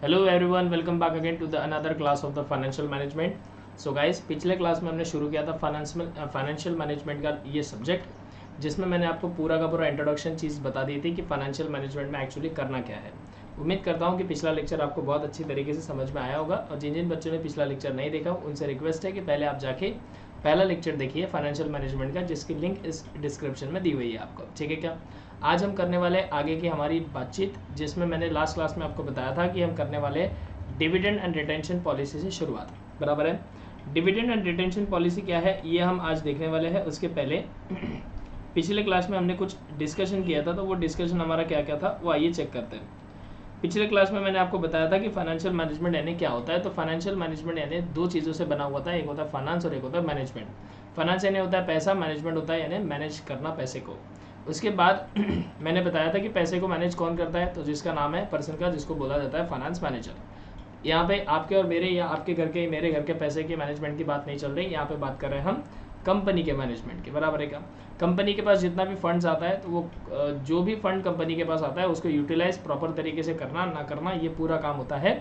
Hello everyone, welcome back again to the another class of the financial management. So guys, पिछले class में हमने शुरू किया था फाइनेंशियल मैनेजमेंट का ये सब्जेक्ट, जिसमें मैंने आपको पूरा का पूरा इंट्रोडक्शन चीज़ बता दी थी कि फाइनेंशियल मैनेजमेंट में एक्चुअली करना क्या है। उम्मीद करता हूँ कि पिछला लेक्चर आपको बहुत अच्छी तरीके से समझ में आया होगा, और जिन जिन बच्चों ने पिछला लेक्चर नहीं देखा उनसे रिक्वेस्ट है कि पहले आप जाके पहला लेक्चर देखिए फाइनेंशियल मैनेजमेंट का, जिसकी लिंक इस डिस्क्रिप्शन में दी हुई है आपको। ठीक है क्या? आज हम करने वाले आगे की हमारी बातचीत, जिसमें मैंने लास्ट क्लास में आपको बताया था कि हम करने वाले डिविडेंड एंड रिटेंशन पॉलिसी से शुरुआत। बराबर है? डिविडेंड एंड रिटेंशन पॉलिसी क्या है ये हम आज देखने वाले हैं। उसके पहले पिछले क्लास में हमने कुछ डिस्कशन किया था, तो वो डिस्कशन हमारा क्या क्या था वो आइए चेक करते हैं। पिछले क्लास में मैंने आपको बताया था कि फाइनेंशियल मैनेजमेंट यानी क्या होता है। तो फाइनेंशियल मैनेजमेंट यानी दो चीज़ों से बना हुआ था, एक होता है फाइनेंस और एक होता है मैनेजमेंट। फाइनेंस यानी होता है पैसा, मैनेजमेंट होता है यानी मैनेज करना पैसे को। उसके बाद मैंने बताया था कि पैसे को मैनेज कौन करता है, तो जिसका नाम है पर्सन का, जिसको बोला जाता है फाइनेंस मैनेजर। यहाँ पे आपके और मेरे या आपके घर के मेरे घर के पैसे के मैनेजमेंट की बात नहीं चल रही, यहाँ पे बात कर रहे हैं हम कंपनी के मैनेजमेंट के। बराबर है क्या? कंपनी के पास जितना भी फंड्स आता है, तो वो जो भी फंड कंपनी के पास आता है उसको यूटिलाइज प्रॉपर तरीके से करना ना करना, ये पूरा काम होता है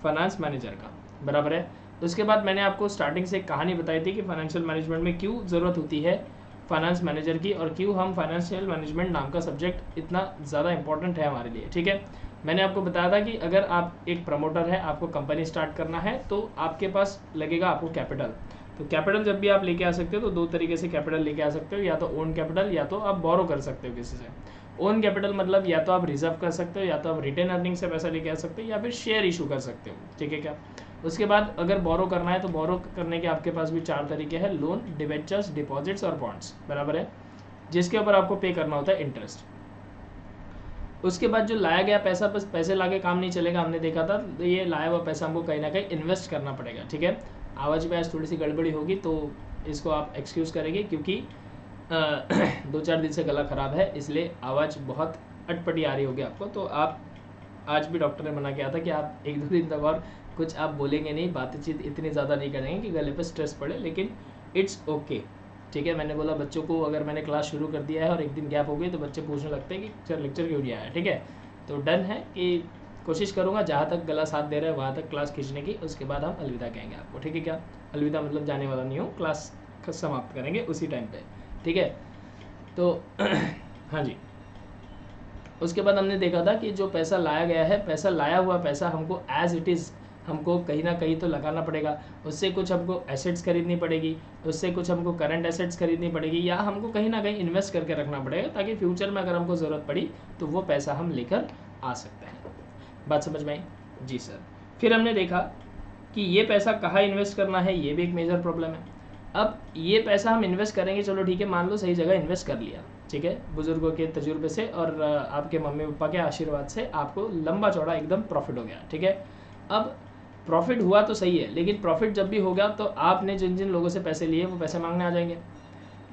फाइनेंस मैनेजर का। बराबर है? उसके बाद मैंने आपको स्टार्टिंग से एक कहानी बताई थी कि फाइनेंशियल मैनेजमेंट में क्यों ज़रूरत होती है फाइनेंस मैनेजर की, और क्यों हम फाइनेंशियल मैनेजमेंट नाम का सब्जेक्ट इतना ज़्यादा इंपॉर्टेंट है हमारे लिए। ठीक है? मैंने आपको बताया था कि अगर आप एक प्रमोटर है, आपको कंपनी स्टार्ट करना है, तो आपके पास लगेगा आपको कैपिटल। तो कैपिटल जब भी आप लेके आ सकते हो तो दो तरीके से कैपिटल लेके आ सकते हो, या तो ओन कैपिटल या तो आप बोरो कर सकते हो किसी से। ओन कैपिटल मतलब या तो आप रिजर्व कर सकते हो, या तो आप रिटेन अर्निंग से पैसा लेके आ सकते हो, या फिर शेयर इशू कर सकते हो। ठीक है क्या? उसके बाद अगर बोरो करना है तो बोरो करने के आपके पास भी चार तरीके हैं: लोन, डिबेंचर्स, डिपॉजिट्स और बॉन्ड्स। बराबर है? जिसके ऊपर आपको पे करना होता है इंटरेस्ट। उसके बाद जो लाया गया पैसा, बस पैसे लाके काम नहीं चलेगा, हमने देखा था। तो ये लाया हुआ पैसा हमको कहीं ना कहीं इन्वेस्ट करना पड़ेगा। ठीक है? आवाज़ में आज थोड़ी सी गड़बड़ी होगी, तो इसको आप एक्सक्यूज़ करेंगे, क्योंकि 2-4 दिन से गला ख़राब है, इसलिए आवाज़ बहुत अटपटी आ रही होगी आपको। तो आप आज भी डॉक्टर ने मना किया था कि आप 1-2 दिन तक और कुछ आप बोलेंगे नहीं, बातचीत इतनी ज़्यादा नहीं करेंगे कि गले पे स्ट्रेस पड़े, लेकिन इट्स ओके। ठीक है? मैंने बोला बच्चों को, अगर मैंने क्लास शुरू कर दिया है और एक दिन गैप हो गई तो बच्चे पूछने लगते हैं कि सर लेक्चर क्यों नहीं आया। ठीक है? तो डन है कि कोशिश करूँगा जहाँ तक गला साथ दे रहा है वहाँ तक क्लास खींचने की। उसके बाद हम अलविदा कहेंगे आपको। ठीक है क्या? अलविदा मतलब जाने वाला नहीं हूँ, क्लास समाप्त करेंगे उसी टाइम पे। ठीक है? तो हाँ जी। उसके बाद हमने देखा था कि जो पैसा लाया गया है, पैसा लाया हुआ पैसा हमको एज इट इज़ हमको कहीं ना कहीं तो लगाना पड़ेगा। उससे कुछ हमको एसेट्स खरीदनी पड़ेगी, उससे कुछ हमको करंट एसेट्स खरीदनी पड़ेगी, या हमको कहीं ना कहीं इन्वेस्ट करके रखना पड़ेगा, ताकि फ्यूचर में अगर हमको ज़रूरत पड़ी तो वो पैसा हम लेकर आ सकते हैं। बात समझ में आई? जी सर। फिर हमने देखा कि ये पैसा कहाँ इन्वेस्ट करना है, ये भी एक मेजर प्रॉब्लम है। अब ये पैसा हम इन्वेस्ट करेंगे, चलो ठीक है, मान लो सही जगह इन्वेस्ट कर लिया। ठीक है? बुजुर्गों के तजुर्बे से और आपके मम्मी पापा के आशीर्वाद से आपको लंबा चौड़ा एकदम प्रॉफिट हो गया। ठीक है? अब प्रॉफिट हुआ तो सही है, लेकिन प्रॉफिट जब भी होगा तो आपने जिन जिन लोगों से पैसे लिए वो पैसे मांगने आ जाएंगे,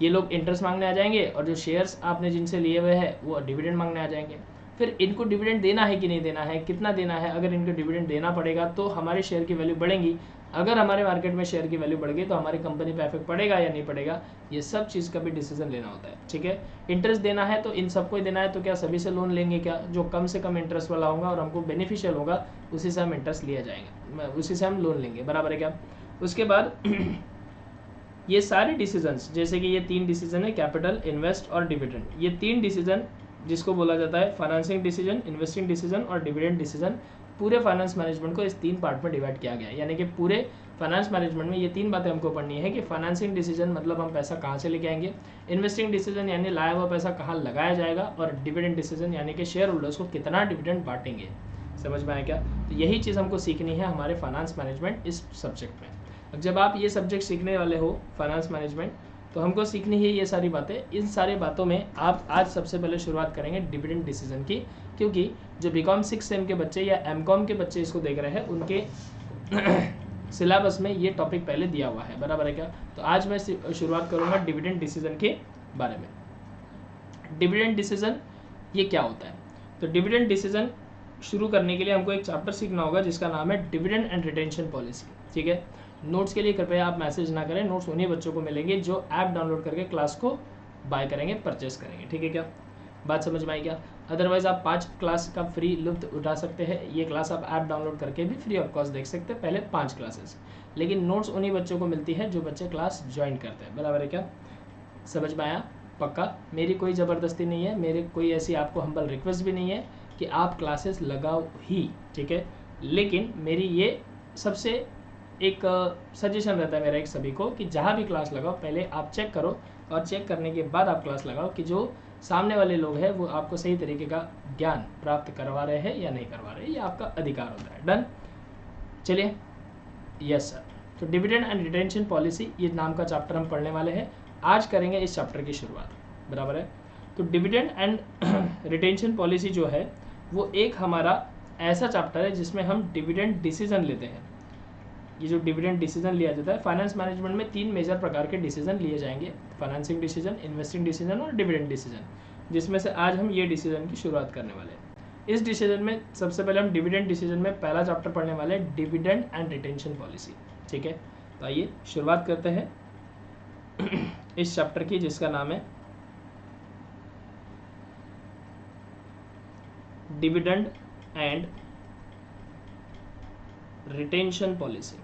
ये लोग इंटरेस्ट मांगने आ जाएंगे, और जो शेयर्स आपने जिनसे लिए हुए हैं वो डिविडेंड मांगने आ जाएंगे। फिर इनको डिविडेंड देना है कि नहीं देना है, कितना देना है। अगर इनको डिविडेंड देना पड़ेगा तो हमारे शेयर की वैल्यू बढ़ेगी। अगर हमारे मार्केट में शेयर की वैल्यू बढ़ गई तो हमारी कंपनी पे इफेक्ट पड़ेगा या नहीं पड़ेगा, ये सब चीज़ का भी डिसीजन लेना होता है। ठीक है? इंटरेस्ट देना है तो इन सबको ही देना है, तो क्या सभी से लोन लेंगे क्या? जो कम से कम इंटरेस्ट वाला होगा और हमको बेनिफिशियल होगा उसी से हम इंटरेस्ट लिया जाएगा, उसी से हम लोन लेंगे। बराबर है क्या? उसके बाद ये सारे डिसीजंस, जैसे कि ये 3 डिसीजन है, कैपिटल, इन्वेस्ट और डिविडेंड, ये 3 डिसीजन जिसको बोला जाता है फाइनेंसिंग डिसीजन, इन्वेस्टिंग डिसीजन और डिविडेंड डिसीजन, पूरे फाइनेंस मैनेजमेंट को इस 3 पार्ट में डिवाइड किया गया है। यानी कि पूरे फाइनेंस मैनेजमेंट में ये 3 बातें हमको पढ़नी है कि फाइनेंसिंग डिसीजन मतलब हम पैसा कहाँ से लेके आएंगे, इन्वेस्टिंग डिसीजन यानी लाया हुआ पैसा कहाँ लगाया जाएगा, और डिविडेंड डिसीजन यानी कि शेयर होल्डर्स को कितना डिविडेंड बांटेंगे। समझ में आया क्या? तो यही चीज़ हमको सीखनी है हमारे फाइनेंस मैनेजमेंट इस सब्जेक्ट में। अब जब आप ये सब्जेक्ट सीखने वाले हो फाइनेंस मैनेजमेंट, तो हमको सीखनी है ये सारी बातें। इन सारी बातों में आप आज सबसे पहले शुरुआत करेंगे डिविडेंड डिसीजन की, क्योंकि जो बीकॉम 6 सेम के बच्चे या एमकॉम के बच्चे इसको देख रहे हैं उनके सिलेबस में ये टॉपिक पहले दिया हुआ है। बराबर है क्या? तो आज मैं शुरुआत करूँगा डिविडेंड डिसीजन के बारे में। डिविडेंड डिसीजन ये क्या होता है? तो डिविडेंड डिसीजन शुरू करने के लिए हमको एक चैप्टर सीखना होगा जिसका नाम है डिविडेंड एंड रिटेंशन पॉलिसी। ठीक है? नोट्स के लिए कृपया आप मैसेज ना करें, नोट्स उन्हीं बच्चों को मिलेंगे जो ऐप डाउनलोड करके क्लास को बाय करेंगे, परचेस करेंगे। ठीक है क्या? बात समझ में आई क्या? अदरवाइज आप 5 क्लास का फ्री लुत्फ उठा सकते हैं। ये क्लास आप ऐप डाउनलोड करके भी फ्री ऑफ कॉस्ट देख सकते हैं, पहले 5 क्लासेस। लेकिन नोट्स उन्हीं बच्चों को मिलती है जो बच्चे क्लास ज्वाइन करते हैं। बराबर है क्या? समझ में आया? पक्का? मेरी कोई ज़बरदस्ती नहीं है, मेरे कोई ऐसी आपको हम्बल रिक्वेस्ट भी नहीं है कि आप क्लासेस लगाओ ही, ठीक है? लेकिन मेरी ये सबसे एक सजेशन रहता है मेरा एक सभी को कि जहाँ भी क्लास लगाओ पहले आप चेक करो, और चेक करने के बाद आप क्लास लगाओ कि जो सामने वाले लोग हैं वो आपको सही तरीके का ज्ञान प्राप्त करवा रहे हैं या नहीं करवा रहे हैं, ये आपका अधिकार होता है। डन? चलिए, यस सर। तो डिविडेंड एंड रिटेंशन पॉलिसी, ये नाम का चैप्टर हम पढ़ने वाले हैं। आज करेंगे इस चैप्टर की शुरुआत। बराबर है? तो डिविडेंड एंड रिटेंशन पॉलिसी जो है वो एक हमारा ऐसा चैप्टर है जिसमें हम डिविडेंड डिसीजन लेते हैं। ये जो डिविडेंड डिसीजन लिया जाता है, फाइनेंस मैनेजमेंट में 3 मेजर प्रकार के डिसीजन लिए जाएंगे, फाइनेंसिंग डिसीजन, इन्वेस्टिंग डिसीजन और डिविडेंड डिसीजन, जिसमें से आज हम ये डिसीजन की शुरुआत करने वाले हैं। इस डिसीजन में सबसे पहले हम डिविडेंड डिसीजन में पहला चैप्टर पढ़ने वाले हैं, डिविडेंड एंड रिटेंशन पॉलिसी। ठीक है, तो आइए शुरुआत करते हैं इस चैप्टर की, जिसका नाम है डिविडेंड एंड रिटेंशन पॉलिसी।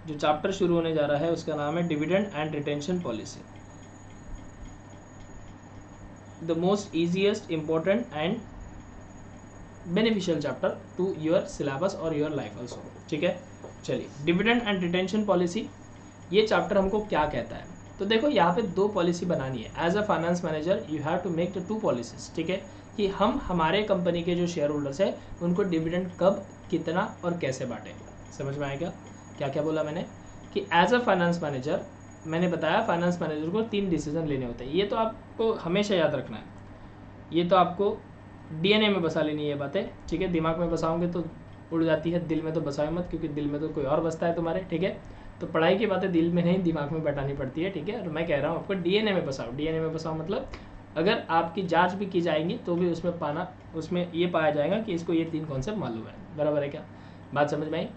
जो चैप्टर शुरू होने जा रहा है उसका नाम है dividend and retention policy, the most easiest important and beneficial chapter two your syllabus और योर लाइफ ऑल्सो। ठीक है, चलिए, डिविडेंड एंड रिटेंशन पॉलिसी, ये चैप्टर हमको क्या कहता है? तो देखो, यहाँ पे 2 पॉलिसी बनानी है। As a finance manager you have to make the 2 policies. ठीक है, कि हम हमारे कंपनी के जो शेयर होल्डर्स है उनको डिविडेंड कब, कितना और कैसे बांटें। समझ में आएगा क्या क्या बोला मैंने? कि एज अ फाइनेंस मैनेजर, मैंने बताया फाइनेंस मैनेजर को 3 डिसीजन लेने होते हैं। ये तो आपको हमेशा याद रखना है, ये तो आपको DNA में बसा लेनी है ये बातें। ठीक है, दिमाग में बसाओगे तो उड़ जाती है, दिल में तो बसाओ मत, क्योंकि दिल में तो कोई और बसता है तुम्हारे। ठीक है, तो पढ़ाई की बातें दिल में नहीं दिमाग में बैठानी पड़ती है। ठीक है, और मैं कह रहा हूँ आपको DNA में बसाओ। DNA में बसाओ मतलब अगर आपकी जांच भी की जाएगी तो भी उसमें ये पाया जाएगा कि इसको ये 3 कॉन्सेप्ट मालूम है। बराबर है क्या? बात समझ में आई?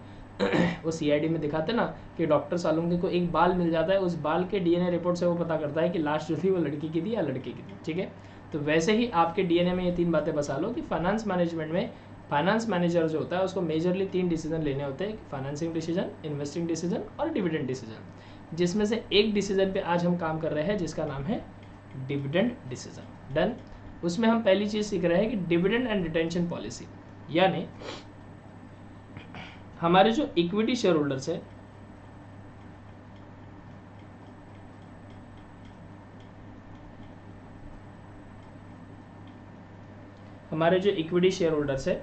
वो CID में दिखाते ना कि डॉक्टर सालुंगे को एक बाल मिल जाता है, उस बाल के DNA रिपोर्ट से वो पता करता है कि लास्ट जो थी वो लड़की की थी या लड़के की थी। ठीक है, तो वैसे ही आपके DNA में ये 3 बातें बसा लो कि फाइनेंस मैनेजमेंट में फाइनेंस मैनेजर जो होता है उसको मेजरली 3 डिसीजन लेने होते हैं, फाइनेंसिंग डिसीजन, इन्वेस्टिंग डिसीजन और डिविडेंड डिसीजन, जिसमें से एक डिसीजन पे आज हम काम कर रहे हैं जिसका नाम है डिविडेंड डिसीजन। डन? उसमें हम पहली चीज सीख रहे हैं कि डिविडेंड एंड रिटेंशन पॉलिसी, यानी हमारे जो इक्विटी शेयर होल्डर्स है, हमारे जो इक्विटी शेयर होल्डर्स है,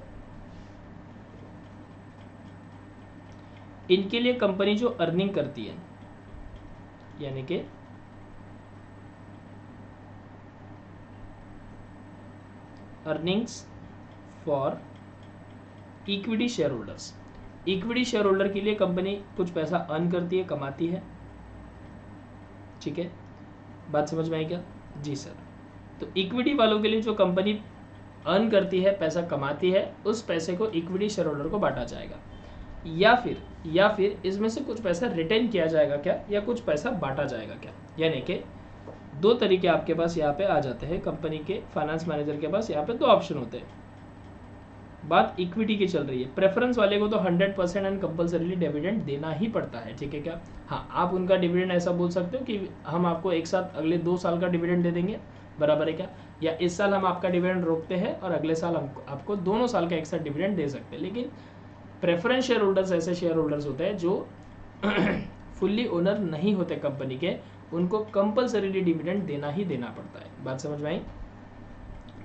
इनके लिए कंपनी जो अर्निंग करती है, यानी कि earnings for equity share holders, equity share holder के लिए कंपनी कुछ पैसा अर्न करती है, कमाती है। ठीक है, बात समझ में आई क्या? जी सर। तो इक्विटी वालों के लिए जो कंपनी अर्न करती है, पैसा कमाती है, उस पैसे को इक्विटी शेयर होल्डर को बांटा जाएगा, या फिर इसमें से कुछ पैसा रिटेन किया जाएगा क्या, या कुछ पैसा बांटा जाएगा क्या। यानी कि 2 तरीके आपके पास यहाँ पे आ जाते हैं। कंपनी के फाइनेंस मैनेजर के पास यहाँ पे 2 ऑप्शन होते हैं। बात इक्विटी की चल रही है, प्रेफरेंस वाले को तो 100% एंड कंपल्सरीली डिविडेंड देना ही पड़ता है। ठीक है क्या? हाँ, आप उनका डिविडेंड ऐसा बोल सकते हो कि हम आपको एक साथ अगले 2 साल का डिविडेंड दे देंगे। बराबर है क्या? या इस साल हम आपका डिविडेंड रोकते हैं और अगले साल हम आपको दोनों साल का एक साथ डिविडेंड दे सकते हैं। लेकिन प्रेफरेंस शेयर होल्डर्स ऐसे शेयर होल्डर्स होते हैं जो फुल्ली ओनर नहीं होते कंपनी के, उनको कंपल्सरीली डिविडेंड देना ही देना पड़ता है। बात समझ में आई?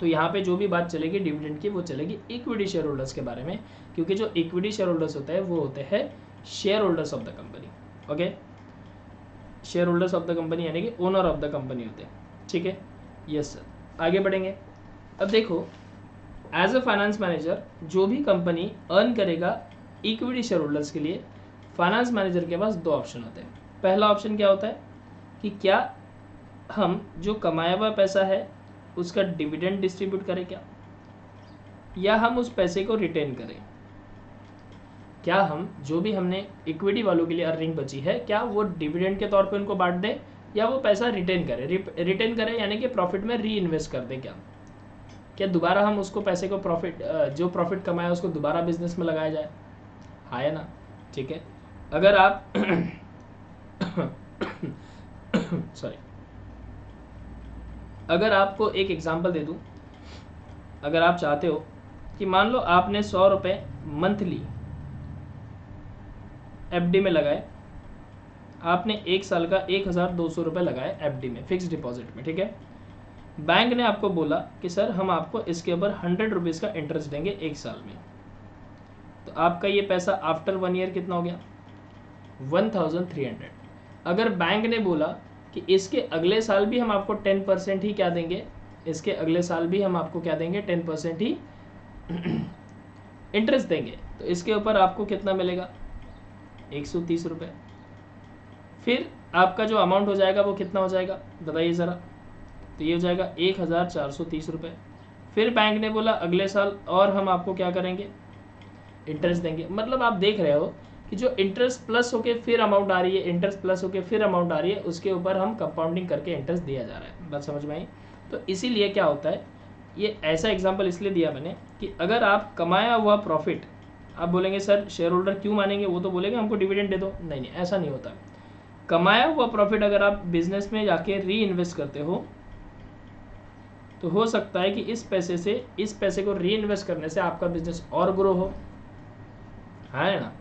तो यहाँ पे जो भी बात चलेगी डिविडेंड की, वो चलेगी इक्विटी शेयर होल्डर्स के बारे में, क्योंकि जो इक्विटी शेयर होल्डर्स होते हैं वो होते हैं share holders of the company. Okay, share holders of the company यानी कि ओनर ऑफ द कंपनी होते हैं। ठीक है, यस सर। आगे बढ़ेंगे। अब देखो, एज अ फाइनेंस मैनेजर जो भी कंपनी अर्न करेगा इक्विटी शेयर होल्डर्स के लिए, फाइनेंस मैनेजर के पास 2 ऑप्शन होते हैं। पहला ऑप्शन क्या होता है कि क्या हम जो कमाया हुआ पैसा है उसका डिविडेंड डिस्ट्रीब्यूट करें क्या, या हम उस पैसे को रिटेन करें। क्या हम जो भी हमने इक्विटी वालों के लिए अर्निंग बची है क्या वो डिविडेंड के तौर पे उनको बांट दें या वो पैसा रिटेन करें। रिटेन करें यानी कि प्रॉफिट में री इन्वेस्ट कर दें। क्या दोबारा हम उसको पैसे को प्रॉफिट जो प्रॉफिट कमाया उसको दोबारा बिजनेस में लगाया जाए। हाँ या ना। ठीक है, अगर आप सॉरी, अगर आपको एक एग्जांपल दे दूं, अगर आप चाहते हो कि मान लो आपने 100 रुपये मंथली एफडी में लगाए, आपने एक साल का 1200 रुपये लगाए एफडी में, फिक्स डिपॉजिट में। ठीक है, बैंक ने आपको बोला कि सर हम आपको इसके ऊपर 100 रुपीज़ का इंटरेस्ट देंगे एक साल में। तो आपका ये पैसा आफ्टर 1 ईयर कितना हो गया, 1300। अगर बैंक ने बोला कि इसके अगले साल भी हम आपको 10% ही क्या देंगे, इसके अगले साल भी हम आपको क्या देंगे, 10% ही इंटरेस्ट देंगे, तो इसके ऊपर आपको कितना मिलेगा, 130 रुपये। फिर आपका जो अमाउंट हो जाएगा वो कितना हो जाएगा बताइए ज़रा, तो ये हो जाएगा 1430 रुपये। फिर बैंक ने बोला अगले साल और हम आपको क्या करेंगे, इंटरेस्ट देंगे। मतलब आप देख रहे हो कि जो इंटरेस्ट प्लस होके फिर अमाउंट आ रही है, इंटरेस्ट प्लस होके फिर अमाउंट आ रही है, उसके ऊपर हम कंपाउंडिंग करके इंटरेस्ट दिया जा रहा है। बात समझ में आई। तो इसीलिए क्या होता है, ये ऐसा एग्जाम्पल इसलिए दिया मैंने कि अगर आप कमाया हुआ प्रॉफिट, आप बोलेंगे सर शेयर होल्डर क्यों मानेंगे, वो तो बोलेंगे हमको डिविडेंड दे दो। नहीं नहीं, ऐसा नहीं होता। कमाया हुआ प्रॉफिट अगर आप बिजनेस में जाके री इन्वेस्ट करते हो तो हो सकता है कि इस पैसे को री इन्वेस्ट करने से आपका बिजनेस और ग्रो हो, है ना।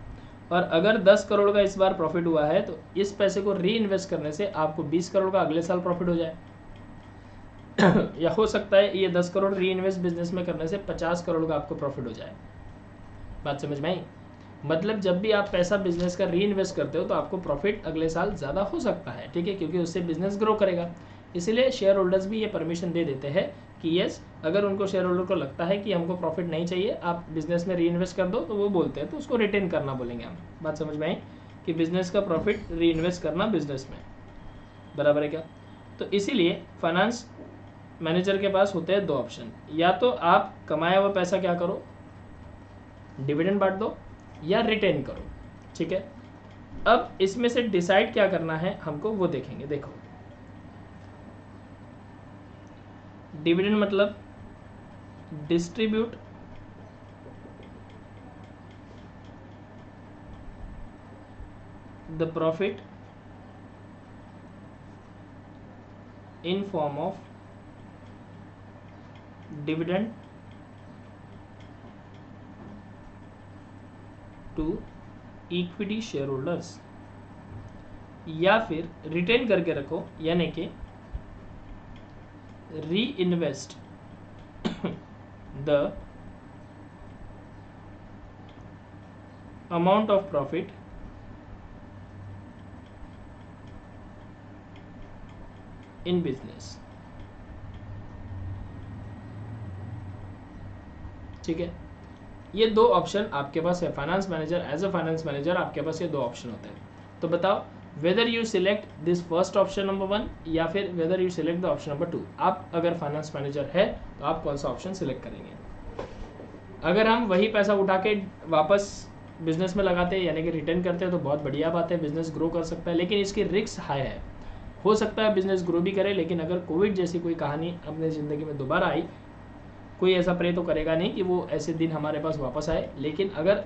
और अगर 10 करोड़ का इस बार प्रॉफिट हुआ है तो इस पैसे को री इन्वेस्ट करने से आपको 20 करोड़ का अगले साल प्रॉफिट हो जाए या हो सकता है ये 10 करोड़ री इन्वेस्ट बिजनेस में करने से 50 करोड़ का आपको प्रॉफिट हो जाए। बात समझ में आई। मतलब जब भी आप पैसा बिजनेस का री इन्वेस्ट करते हो तो आपको प्रॉफिट अगले साल ज़्यादा हो सकता है। ठीक है, क्योंकि उससे बिजनेस ग्रो करेगा। इसीलिए शेयर होल्डर्स भी ये परमिशन दे देते हैं कि यस, अगर उनको शेयर होल्डर को लगता है कि हमको प्रॉफिट नहीं चाहिए, आप बिजनेस में री इन्वेस्ट कर दो, तो वो बोलते हैं तो उसको रिटेन करना बोलेंगे हम। बात समझ में आई कि बिजनेस का प्रॉफिट री इन्वेस्ट करना बिजनेस में, बराबर है क्या। तो इसीलिए फाइनेंस मैनेजर के पास होते हैं 2 ऑप्शन, या तो आप कमाया हुआ पैसा क्या करो, डिविडेंड बांट दो, या रिटेन करो। ठीक है, अब इसमें से डिसाइड क्या करना है हमको वो देखेंगे। देखो, डिविडेंड मतलब distribute the profit in form of dividend to equity share holders, या फिर रिटेन करके रखो यानी कि reinvest the amount of profit in business। ठीक है, ये 2 ऑप्शन आपके पास है। Finance manager, as a finance manager आपके पास ये 2 ऑप्शन होते हैं। तो बताओ whether you select this first option number 1 या फिर whether you select the option number 2। आप अगर फाइनेंस मैनेजर है तो आप कौन सा ऑप्शन सिलेक्ट करेंगे। अगर हम वही पैसा उठा के वापस बिजनेस में लगाते हैं यानी कि रिटर्न करते हैं तो बहुत बढ़िया बात है, बिजनेस ग्रो कर सकता है, लेकिन इसकी रिस्क हाई है। हो सकता है बिजनेस ग्रो भी करे, लेकिन अगर कोविड जैसी कोई कहानी अपने ज़िंदगी में दोबारा आई, कोई ऐसा प्रे तो करेगा नहीं कि वो ऐसे दिन हमारे पास वापस आए, लेकिन अगर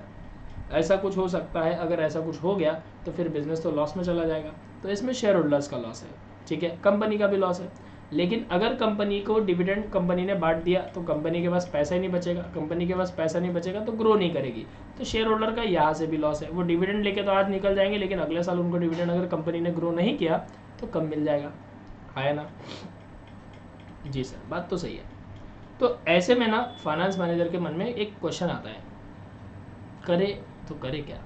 ऐसा कुछ हो सकता है, अगर ऐसा कुछ हो गया तो फिर बिजनेस तो लॉस में चला जाएगा। तो इसमें शेयर होल्डर्स का लॉस है, ठीक है, कंपनी का भी लॉस है। लेकिन अगर कंपनी को डिविडेंड कंपनी ने बांट दिया तो कंपनी के पास पैसा ही नहीं बचेगा, कंपनी के पास पैसा नहीं बचेगा तो ग्रो नहीं करेगी। तो शेयर होल्डर का यहाँ से भी लॉस है। वो डिविडेंड लेके तो आज निकल जाएंगे, लेकिन अगले साल उनको डिविडेंड अगर कंपनी ने ग्रो नहीं किया तो कम मिल जाएगा, है ना। जी सर, बात तो सही है। तो ऐसे में ना फाइनेंस मैनेजर के मन में एक क्वेश्चन आता है, करे तो करे क्या।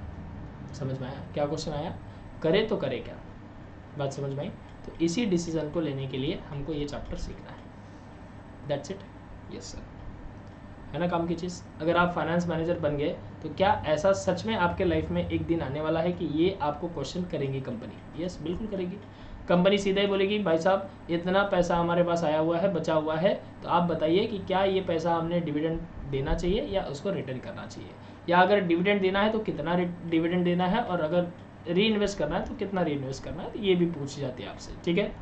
समझ में आया क्या क्वेश्चन आया, करे तो करे क्या। बात समझ में आई। तो इसी डिसीजन को लेने के लिए हमको ये चैप्टर सीखना है। That's it. यस सर, है ना काम की चीज़। अगर आप फाइनेंस मैनेजर बन गए तो क्या ऐसा सच में आपके लाइफ में एक दिन आने वाला है कि ये आपको क्वेश्चन करेंगी कंपनी। यस, बिल्कुल करेगी। कंपनी सीधा ही बोलेगी भाई साहब इतना पैसा हमारे पास आया हुआ है, बचा हुआ है, तो आप बताइए कि क्या ये पैसा हमने डिविडेंड देना चाहिए या उसको रिटर्न करना चाहिए। या अगर डिविडेंड देना है तो कितना डिविडेंड देना है, और अगर री इन्वेस्ट करना है तो कितना री इन्वेस्ट करना है, तो ये भी पूछी जाती है आपसे, ठीक है।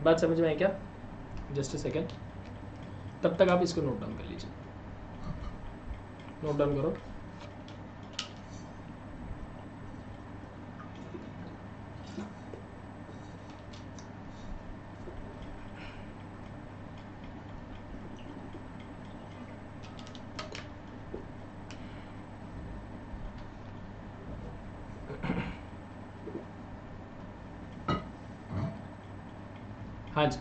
बात समझ में आई क्या? जस्ट अ सेकेंड, तब तक आप इसको नोट डाउन कर लीजिए, नोट डाउन करो। हाँ जी,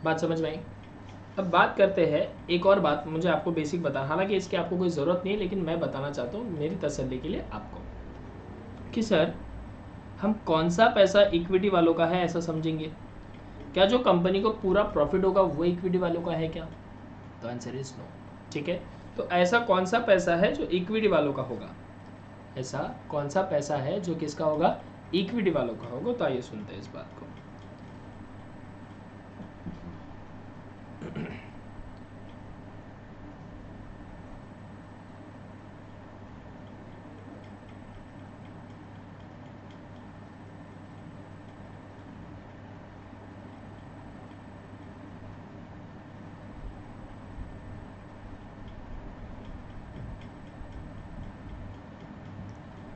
बात समझ में आई। अब बात करते हैं एक और बात, मुझे आपको बेसिक बता, हालांकि इसकी आपको कोई ज़रूरत नहीं है, लेकिन मैं बताना चाहता हूँ मेरी तसल्ली के लिए आपको, कि सर हम कौन सा पैसा इक्विटी वालों का है ऐसा समझेंगे? क्या जो कंपनी को पूरा प्रॉफिट होगा वो इक्विटी वालों का है क्या? तो आंसर इज नो, ठीक है। तो ऐसा कौन सा पैसा है जो इक्विटी वालों का होगा? ऐसा कौन सा पैसा है जो किसका होगा? इक्विटी वालों का होगा। तो आइए सुनते हैं इस बात को।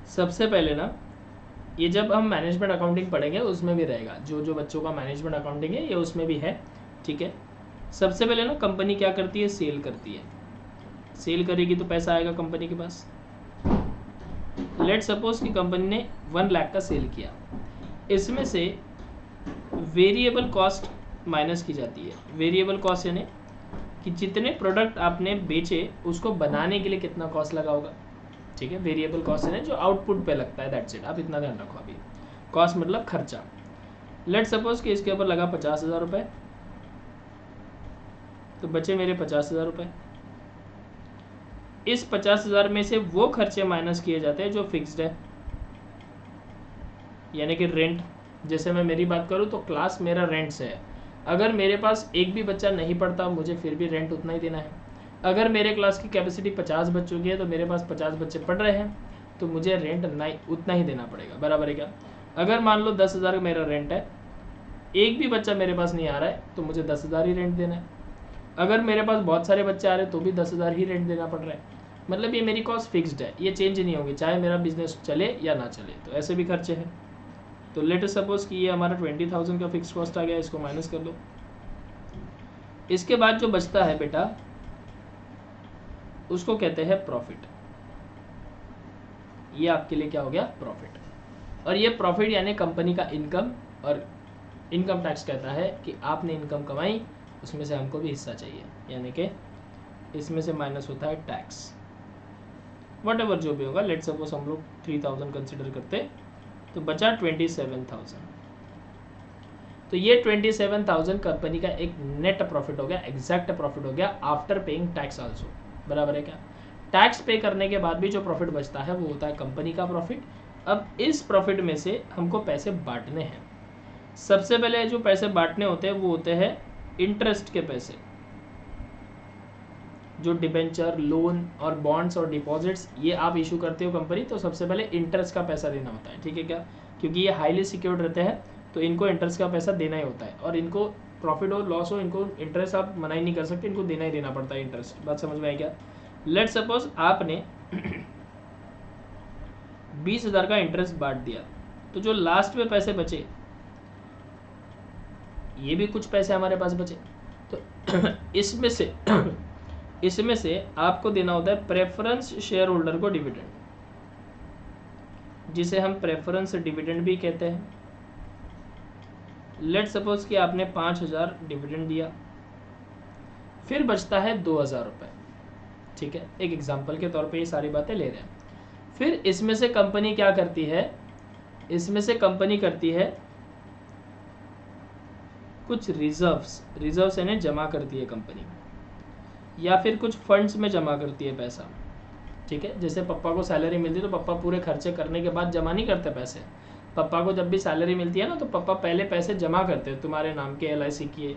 सबसे पहले ना, ये जब हम मैनेजमेंट अकाउंटिंग पढ़ेंगे उसमें भी रहेगा, जो जो बच्चों का मैनेजमेंट अकाउंटिंग है ये उसमें भी है, ठीक है। सबसे पहले ना कंपनी क्या करती है? सेल करती है। सेल करेगी तो पैसा आएगा कंपनी के पास। लेट सपोज कि कंपनी ने 1 लाख का सेल किया, इसमें से वेरिएबल कॉस्ट माइनस की जाती है। वेरिएबल कॉस्ट यानी कि जितने प्रोडक्ट आपने बेचे उसको बनाने के लिए कितना कॉस्ट लगा होगा, ठीक है। वेरिएबल कॉस्ट है जो आउटपुट पे लगता है, दैट्स इट। आप इतना ध्यान रखो अभी, कॉस्ट मतलब खर्चा। लेट सपोज कि इसके ऊपर लगा 50,000 रुपये, तो बचे मेरे 50,000 रुपये। इस 50,000 में से वो खर्चे माइनस किए जाते हैं जो फिक्स्ड है, यानी कि रेंट। जैसे मैं मेरी बात करूँ तो क्लास मेरा रेंट से है, अगर मेरे पास एक भी बच्चा नहीं पढ़ता मुझे फिर भी रेंट उतना ही देना है। अगर मेरे क्लास की कैपेसिटी 50 बच्चों की है तो मेरे पास 50 बच्चे पढ़ रहे हैं तो मुझे रेंट उतना ही देना पड़ेगा, बराबर है क्या? अगर मान लो 10,000 का मेरा रेंट है, एक भी बच्चा मेरे पास नहीं आ रहा है तो मुझे 10,000 ही रेंट देना है। अगर मेरे पास बहुत सारे बच्चे आ रहे हैं तो भी 10,000 ही रेंट देना पड़ रहा है। मतलब ये मेरी कॉस्ट फिक्स्ड है, ये चेंज नहीं होगी चाहे मेरा बिजनेस चले या ना चले। तो ऐसे भी खर्चे हैं। तो लेट सपोज कि ये हमारा 20,000 का फिक्स कॉस्ट आ गया, इसको माइनस कर लो। इसके बाद जो बचता है बेटा उसको कहते हैं प्रॉफिट। ये आपके लिए क्या हो गया? प्रॉफिट। और ये प्रॉफिट यानी कंपनी का इनकम, और इनकम टैक्स कहता है कि आपने इनकम कमाई उसमें से हमको भी हिस्सा चाहिए, यानी कि इसमें से माइनस होता है टैक्स, वट एवर जो भी होगा। लेट सपोज हम लोग 3,000 कंसिडर करते तो बचा 27,000। तो ये 27,000 कंपनी का एक नेट प्रॉफिट हो गया, एग्जैक्ट प्रॉफिट हो गया आफ्टर पेइंग टैक्स आल्सो, बराबर है क्या? टैक्स पे करने के बाद भी जो प्रॉफिट बचता है वो होता है कंपनी का प्रॉफिट। अब इस प्रॉफिट में से हमको पैसे बांटने हैं। सबसे पहले जो पैसे बांटने होते हैं वो होते हैं इंटरेस्ट के पैसे। जो डिबेंचर, लोन और बॉन्ड्स और डिपॉजिट्स ये आप इशू करते हो कंपनी, तो सबसे पहले इंटरेस्ट का पैसा देना होता है, ठीक है क्या? क्योंकि ये हाईली सिक्योर्ड रहते हैं तो इनको इंटरेस्ट का पैसा देना ही होता है, और इनको प्रॉफिट हो लॉस हो इनको इंटरेस्ट आप मना ही नहीं कर सकते, इनको देना ही देना पड़ता है इंटरेस्ट। बात समझ में आई क्या? लेट सपोज आपने 20,000 का इंटरेस्ट बांट दिया, तो जो लास्ट में पैसे बचे ये भी कुछ पैसे हमारे पास बचे, तो इसमें से आपको देना होता है प्रेफरेंस शेयर होल्डर को डिविडेंड, जिसे हम प्रेफरेंस डिविडेंड भी कहते हैं। लेट सपोज कि आपने 5,000 डिविडेंड दिया, फिर बचता है 2,000 रुपये, ठीक है। एक एग्जांपल के तौर पे ये सारी बातें ले रहे हैं। फिर इसमें से कंपनी क्या करती है? इसमें से कंपनी करती है कुछ रिजर्व्स यानी जमा करती है कंपनी, या फिर कुछ फंड्स में जमा करती है पैसा, ठीक है। जैसे पापा को सैलरी मिलती है तो पापा पूरे खर्चे करने के बाद जमा नहीं करते पैसे, पापा को जब भी सैलरी मिलती है ना, तो पापा पहले पैसे जमा करते हैं तुम्हारे नाम के LIC किए,